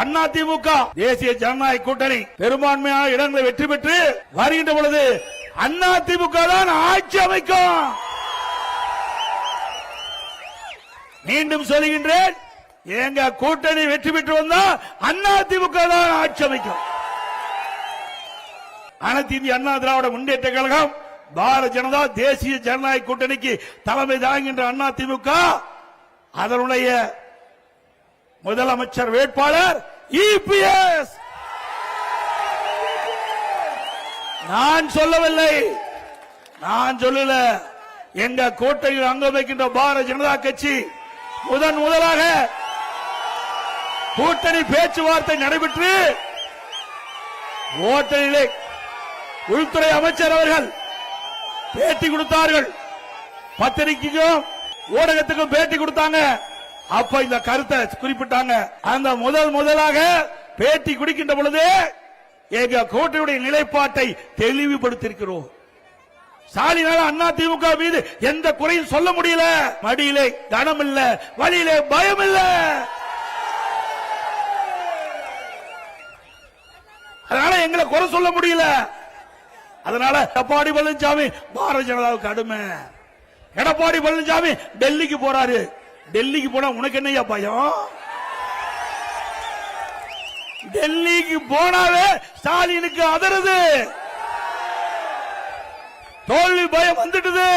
அதிமுக தேசிய ஜனநாயக கூட்டணி பெரும்பான்மையான இடங்களை வெற்றி பெற்று வருகின்ற பொழுது அதிமுக தான் ஆட்சி அமைக்கும். மீண்டும் சொல்கின்றேன், எங்க கூட்டணி வெற்றி பெற்று வந்தா அதிமுக தான் ஆட்சி அமைக்கும். அனைத்து இந்திய அண்ணா திராவிட முன்னேற்ற கழகம் பாரதிய ஜனதா தேசிய ஜனநாயக கூட்டணிக்கு தலைமை தாங்குகின்ற அதிமுக அதனுடைய முதலமைச்சர் வேட்பாளர் இபிஎஸ். நான் சொல்லவில்லை, நான் சொல்லல, எங்க கூட்டணியில் அங்கம் வைக்கின்ற பாரதிய ஜனதா கட்சி முதலாக கூட்டணி பேச்சுவார்த்தை நடைபெற்று ஓட்டலிலே உள்துறை அமைச்சர் அவர்கள் பேட்டி கொடுத்தார்கள், பத்திரிகைக்கும் ஊடகத்துக்கும் பேட்டி கொடுத்தாங்க. அப்ப இந்த கருத்தை குறிப்பிட்டாங்க. அந்த முதலாக பேட்டி குடிக்கின்ற பொழுது எங்க கூட்டணியுடைய நிலைப்பாட்டை தெளிவுபடுத்தியிருக்கிறோம். ஸ்டாலினால அதிமுக மீது எந்த குறையும் சொல்ல முடியல. மடியிலே கனம் இல்ல, வழியிலே பயம் இல்ல. அதனால எங்களை குறை சொல்ல முடியல. அதனால எடப்பாடி பழனிசாமி பாரதிய ஜனதாவுக்கு அடிமை. எடப்பாடி பழனிசாமி டெல்லிக்கு போறாரு. டெல்லிக்கு போனா உனக்கு என்னையா பயம்? டெல்லிக்கு போனாவே ஸ்டாலினுக்கு அதருது, தோல்வி பயம் வந்துடுது.